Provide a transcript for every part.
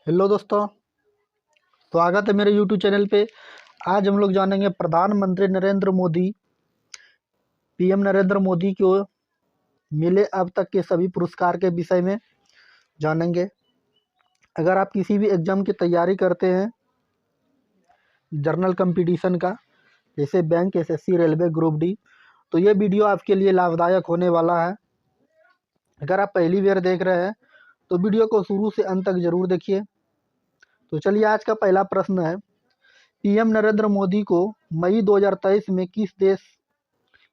Hello दोस्तों, स्वागत है मेरे यूट्यूब चैनल पे। आज हम लोग जानेंगे प्रधानमंत्री नरेंद्र मोदी पीएम नरेंद्र मोदी को मिले अब तक के सभी पुरस्कार के विषय में जानेंगे। अगर आप किसी भी एग्ज़ाम की तैयारी करते हैं जर्नल कंपटीशन का, जैसे bank, SSC, railway, group D, तो ये वीडियो आपके लिए लाभदायक होने वाला है। अगर आप पहली बार देख रहे हैं तो वीडियो को शुरू से अंत तक ज़रूर देखिए। तो चलिए, आज का पहला प्रश्न है, पीएम नरेंद्र मोदी को मई 2023 में किस देश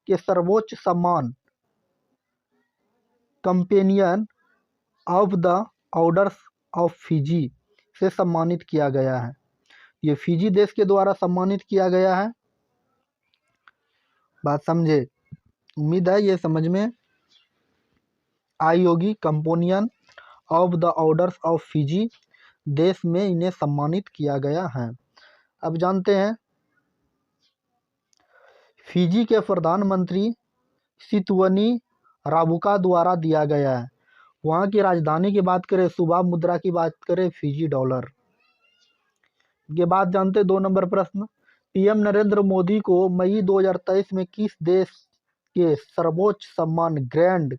के सर्वोच्च सम्मान companion of the order of Fiji से सम्मानित किया गया है? ये फिजी देश के द्वारा सम्मानित किया गया है। बात समझे? उम्मीद है ये समझ में आई होगी। Companion of the order of Fiji देश में इन्हें सम्मानित किया गया है। अब जानते हैं, फिजी के प्रधानमंत्री सितवनी राबुका द्वारा दिया गया है। वहाँ की राजधानी की बात करें, सुबह मुद्रा की बात करें, फिजी डॉलर। ये बात जानते 2 नंबर प्रश्न, पीएम नरेंद्र मोदी को मई 2023 में किस देश के सर्वोच्च सम्मान grand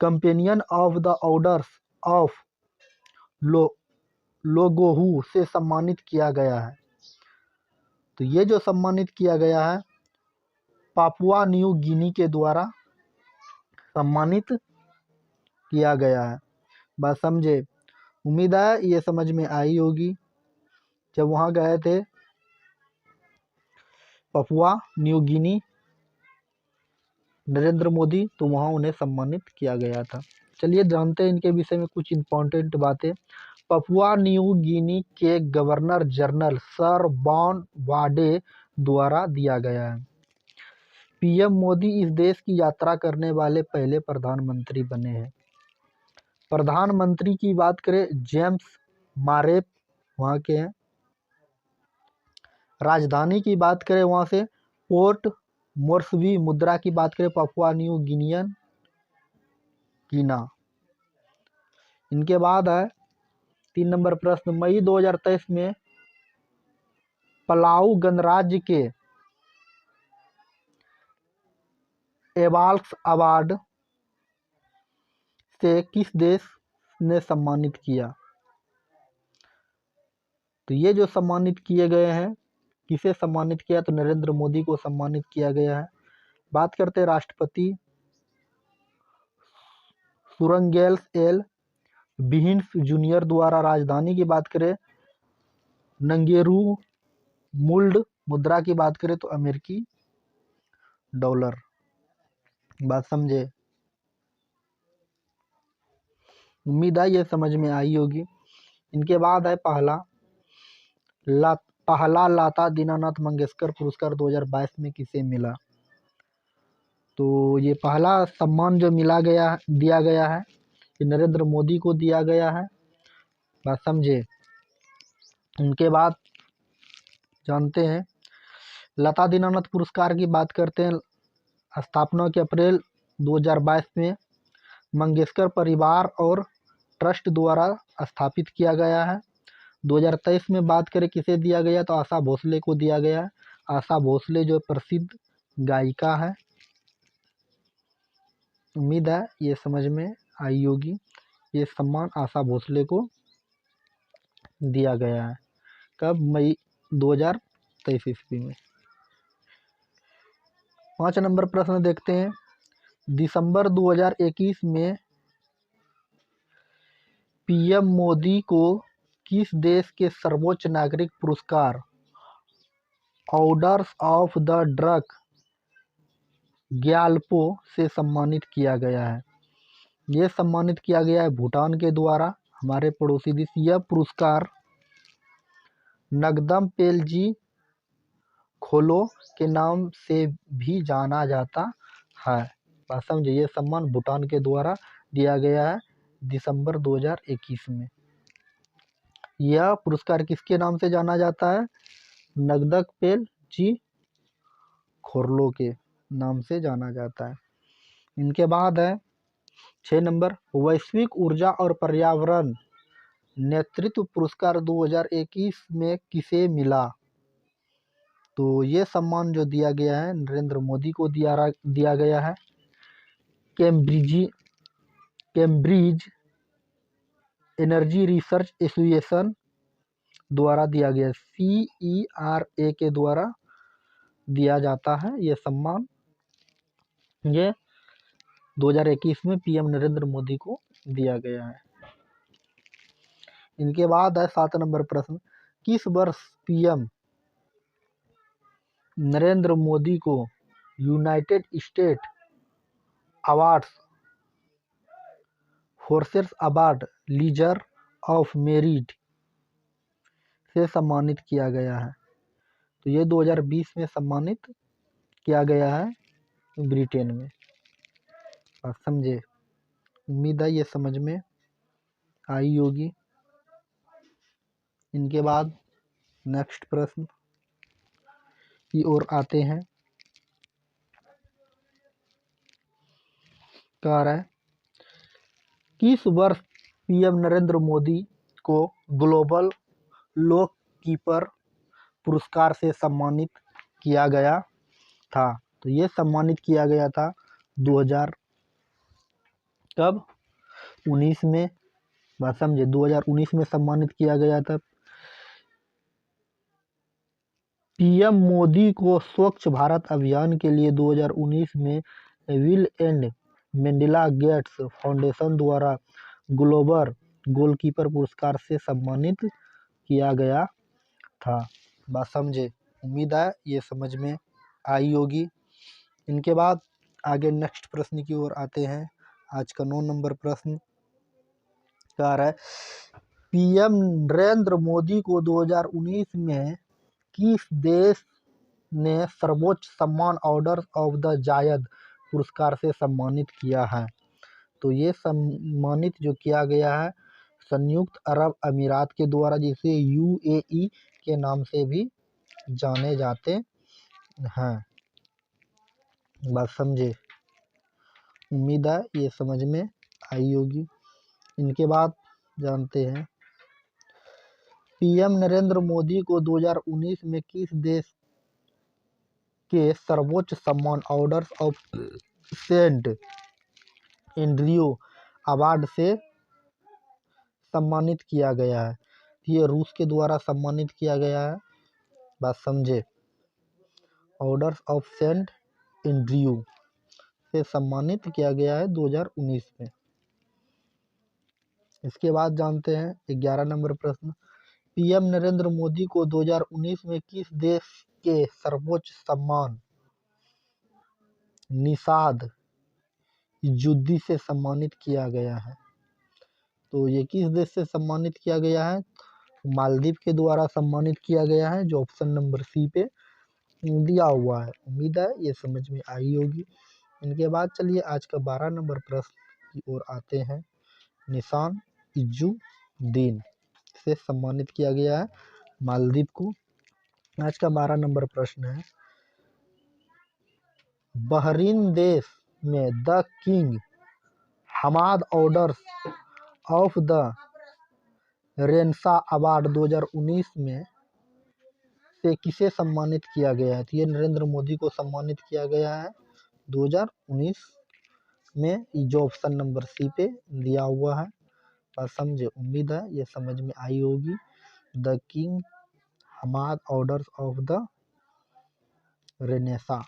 companion of the order of लोगोहू से सम्मानित किया गया है? तो ये जो सम्मानित किया गया है, पापुआ न्यू गिनी के द्वारा सम्मानित किया गया है। बात समझे? उम्मीद है ये समझ में आई होगी। जब वहाँ गए थे Papua New Guinea Narendra Modi, तो वहाँ उन्हें सम्मानित किया गया था। चलिए जानते हैं इनके विषय में कुछ इम्पोर्टेंट बातें। पपुआ न्यू गिनी के गवर्नर जनरल सर बॉन वाडे द्वारा दिया गया है। पीएम मोदी इस देश की यात्रा करने वाले पहले प्रधानमंत्री बने हैं। प्रधानमंत्री की बात करें, जेम्स मारेप वहाँ के हैं। राजधानी की बात करें वहाँ से पोर्ट मोर्सबी। मुद्रा की बात करें, पपुआ न्यू गिनियन कीना। इनके बाद है 3 नंबर प्रश्न, मई 2023 में पलाऊ गणराज्य के एवाल्स अवार्ड से किस देश ने सम्मानित किया? तो ये जो सम्मानित किए गए हैं, किसे सम्मानित किया? तो नरेंद्र मोदी को सम्मानित किया गया है। बात करते हैं राष्ट्रपति सुरंगेल्स एल बिहिन्स जूनियर द्वारा। राजधानी की बात करें नंगेरू मुल्ड। मुद्रा की बात करें तो अमेरिकी डॉलर। बात समझे? उम्मीद है ये समझ में आई होगी। इनके बाद है पहला लता दीनानाथ मंगेशकर पुरस्कार 2022 में किसे मिला? तो ये पहला सम्मान जो दिया गया है, ये नरेंद्र मोदी को दिया गया है। बात समझे? उनके बाद जानते हैं, लता दीनानाथ पुरस्कार की बात करते हैं। स्थापना के अप्रैल 2022 में मंगेशकर परिवार और ट्रस्ट द्वारा स्थापित किया गया है। 2023 में बात करें किसे दिया गया, तो आशा भोसले को दिया गया है। आशा भोसले जो प्रसिद्ध गायिका है। उम्मीद है ये समझ में आई होगी। ये सम्मान आशा भोसले को दिया गया है। कब? मई 2023 ईस्वी में। 5 नंबर प्रश्न देखते हैं, दिसंबर 2021 में पीएम मोदी को किस देश के सर्वोच्च नागरिक पुरस्कार order of the drug Gyalpo से सम्मानित किया गया है? ये सम्मानित किया गया है भूटान के द्वारा, हमारे पड़ोसी देश। यह पुरस्कार नगदम पेलजी खोलो के नाम से भी जाना जाता है। बात समझे? ये सम्मान भूटान के द्वारा दिया गया है दिसंबर 2021 में। यह पुरस्कार किसके नाम से जाना जाता है? नगदक पेल जी खोरलो के नाम से जाना जाता है। इनके बाद है 6 नंबर, वैश्विक ऊर्जा और पर्यावरण नेतृत्व पुरस्कार 2021 में किसे मिला? तो ये सम्मान जो दिया गया है नरेंद्र मोदी को दिया गया है। कैम्ब्रिज एनर्जी रिसर्च एसोसिएशन द्वारा दिया गया, CERA के द्वारा दिया जाता है ये सम्मान। ये 2021 में PM नरेंद्र मोदी को दिया गया है। इनके बाद है 7 नंबर प्रश्न, किस वर्ष PM नरेंद्र मोदी को United State awards forces award Legion of Merit से सम्मानित किया गया है? तो ये 2020 में सम्मानित किया गया है ब्रिटेन में। आप समझे? उम्मीद है ये समझ में आई होगी। इनके बाद नेक्स्ट प्रश्न की ओर आते हैं। कह रहा है किस वर्ष PM नरेंद्र मोदी को ग्लोबल लॉ कीपर पुरस्कार से सम्मानित किया गया था? तो ये सम्मानित किया गया था 2019 में। बात समझे, 2019 में सम्मानित किया गया था। PM मोदी को स्वच्छ भारत अभियान के लिए 2019 में bill and Melinda Gates foundation द्वारा ग्लोबल गोलकीपर पुरस्कार से सम्मानित किया गया था। बात समझे? उम्मीद है ये समझ में आई होगी। इनके बाद आगे नेक्स्ट प्रश्न की ओर आते हैं। आज का 9 नंबर प्रश्न कह रहा है PM नरेंद्र मोदी को 2019 में किस देश ने सर्वोच्च सम्मान ऑर्डर ऑफ द जायद पुरस्कार से सम्मानित किया है? तो ये सम्मानित जो किया गया है संयुक्त अरब अमीरात के द्वारा, जिसे UAE के नाम से भी जाने जाते हैं। बात समझे? उम्मीद है ये समझ में आई होगी। इनके बाद जानते हैं PM नरेंद्र मोदी को 2019 में किस देश के सर्वोच्च सम्मान Order of Saint Andrew award से सम्मानित किया गया है? ये रूस के द्वारा सम्मानित किया गया है। बात समझे? ऑर्डर ऑफ सेंट एंड्रयू से सम्मानित किया गया है 2019 में। इसके बाद जानते हैं 11 नंबर प्रश्न, PM नरेंद्र मोदी को 2019 में किस देश के सर्वोच्च सम्मान निषाद इजुद्दीन से सम्मानित किया गया है? तो ये किस देश से सम्मानित किया गया है? मालदीव के द्वारा सम्मानित किया गया है, जो ऑप्शन नंबर C पे दिया हुआ है। उम्मीद है ये समझ में आई होगी। इनके बाद चलिए आज का 12 नंबर प्रश्न की ओर आते हैं। निशान इजुद्दीन से सम्मानित किया गया है मालदीव को। आज का 12 नंबर प्रश्न है, बहरीन देश में the King Hamad Order of the Renaissance award 2019 में से किसे सम्मानित किया गया है? तो ये नरेंद्र मोदी को सम्मानित किया गया है 2019 में, जो ऑप्शन नंबर C पे दिया हुआ है। और समझे? उम्मीद है ये समझ में आई होगी। The King Hamad Order of the Renaissance.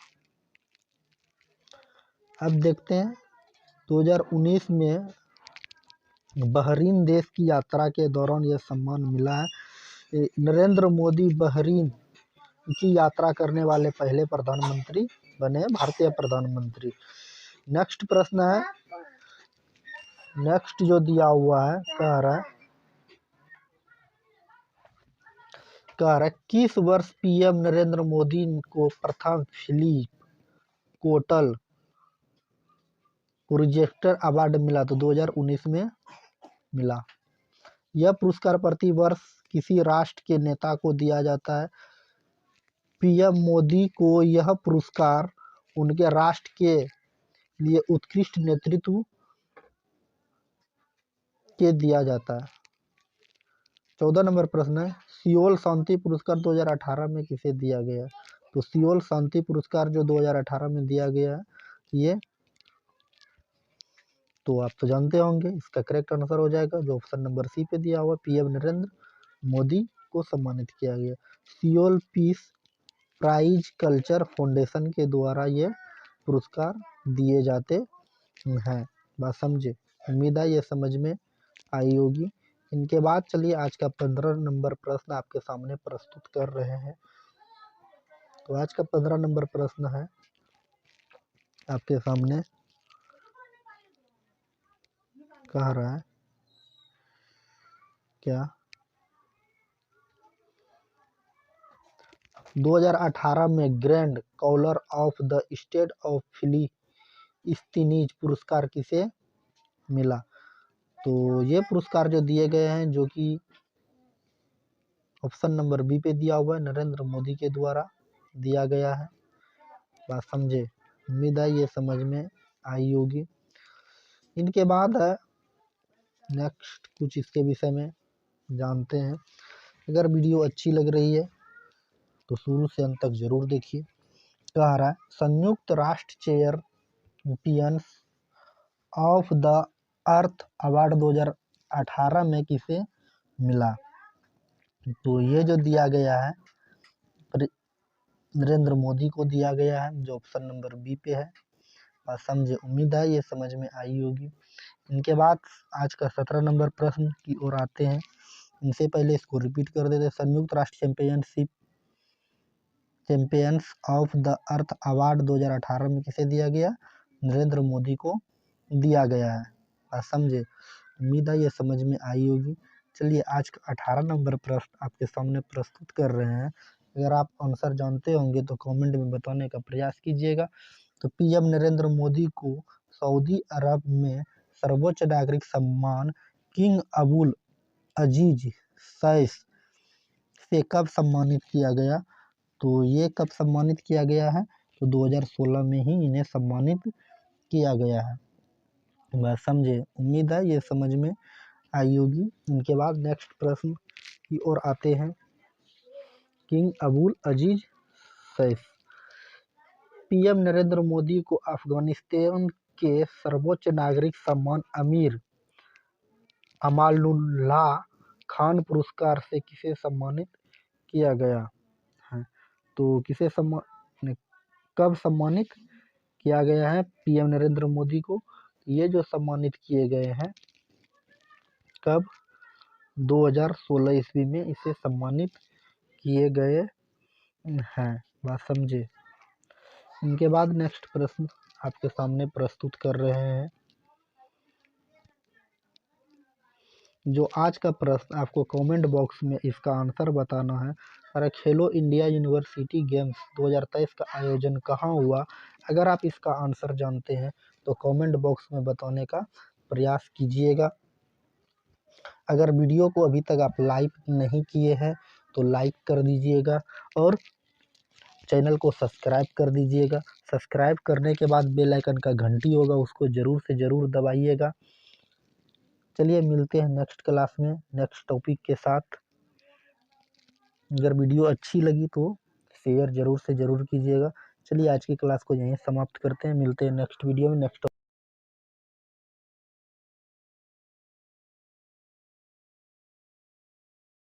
अब देखते हैं 2019 में बहरीन देश की यात्रा के दौरान यह सम्मान मिला है। नरेंद्र मोदी बहरीन की यात्रा करने वाले पहले प्रधानमंत्री बने, भारतीय प्रधानमंत्री। नेक्स्ट प्रश्न है, नेक्स्ट जो दिया हुआ है कह रहा है किस वर्ष PM नरेंद्र मोदी को प्रथम फिलिप कोटल प्रोजेक्टर अवार्ड मिला? तो 2019 में मिला। यह पुरस्कार प्रति वर्ष किसी राष्ट्र के नेता को दिया जाता है। PM मोदी को यह पुरस्कार उनके राष्ट्र के लिए उत्कृष्ट नेतृत्व के दिया जाता है। 14 नंबर प्रश्न है, सियोल शांति पुरस्कार 2018 में किसे दिया गया? तो सियोल शांति पुरस्कार जो 2018 में दिया गया है, ये तो आप तो जानते होंगे, इसका करेक्ट आंसर हो जाएगा जो ऑप्शन नंबर सी पे दिया हुआ, पीएम नरेंद्र मोदी को सम्मानित किया गया। Seoul Peace Prize Culture Foundation के द्वारा ये पुरस्कार दिए जाते हैं। बात समझे? उम्मीद है ये समझ में आई होगी। इनके बाद चलिए आज का 15 नंबर प्रश्न आपके सामने प्रस्तुत कर रहे हैं। तो आज का 15 नंबर प्रश्न है आपके सामने, कह रहा है क्या 2018 में grand collar of the state of Palestine पुरस्कार किसे मिला? तो ये पुरस्कार जो दिए गए हैं, जो कि ऑप्शन नंबर बी पे दिया हुआ है, नरेंद्र मोदी के द्वारा दिया गया है। बात समझे? उम्मीद है ये समझ में आई होगी। इनके बाद है नेक्स्ट, कुछ इसके विषय में जानते हैं। अगर वीडियो अच्छी लग रही है तो शुरू से अंत तक जरूर देखिए। कह रहा है, संयुक्त राष्ट्र champions of the earth award 2018 में किसे मिला? तो ये जो दिया गया है नरेंद्र मोदी को दिया गया है, जो ऑप्शन नंबर बी पे है। बात समझे? उम्मीद है ये समझ में आई होगी। इनके बाद आज का 17 नंबर प्रश्न की ओर आते हैं। इनसे पहले इसको रिपीट कर देते हैं। संयुक्त राष्ट्र champions of the earth award 2018 में किसे दिया गया? नरेंद्र मोदी को दिया गया है। बात समझे? उम्मीद है ये समझ में आई होगी। चलिए आज का 18 नंबर प्रश्न आपके सामने प्रस्तुत कर रहे हैं। अगर आप आंसर जानते होंगे तो कमेंट में बताने का प्रयास कीजिएगा। तो पीएम नरेंद्र मोदी को सऊदी अरब में सर्वोच्च नागरिक सम्मान किंग अबुल अजीज सैफ से कब सम्मानित किया गया? तो ये कब सम्मानित किया गया है? तो 2016 में ही इन्हें सम्मानित किया गया है। बात समझे? उम्मीद है ये समझ में आई होगी। इनके बाद नेक्स्ट प्रश्न की ओर आते हैं। किंग अबुल अजीज सैफ, पीएम नरेंद्र मोदी को अफगानिस्तान के सर्वोच्च नागरिक सम्मान अमीर अमानुल्लाह खान पुरस्कार से किसे सम्मानित किया गया है? तो किसे कब सम्मानित किया गया है पीएम नरेंद्र मोदी को? ये जो सम्मानित किए गए हैं कब? 2016 ईस्वी में इसे सम्मानित किए गए हैं। बात समझे? इनके बाद नेक्स्ट प्रश्न आपके सामने प्रस्तुत कर रहे हैं। जो आज का प्रश्न आपको कमेंट बॉक्स में इसका आंसर बताना है। अरे खेलो इंडिया यूनिवर्सिटी गेम्स 2023 का आयोजन कहाँ हुआ? अगर आप इसका आंसर जानते हैं तो कमेंट बॉक्स में बताने का प्रयास कीजिएगा। अगर वीडियो को अभी तक आप लाइक नहीं किए हैं तो लाइक कर दीजिएगा और चैनल को सब्सक्राइब कर दीजिएगा। सब्सक्राइब करने के बाद बेल आइकन का घंटी होगा, उसको ज़रूर से ज़रूर दबाइएगा। चलिए मिलते हैं नेक्स्ट क्लास में नेक्स्ट टॉपिक के साथ। अगर वीडियो अच्छी लगी तो शेयर ज़रूर से ज़रूर कीजिएगा। चलिए आज की क्लास को यहीं समाप्त करते हैं। मिलते हैं नेक्स्ट वीडियो में नेक्स्ट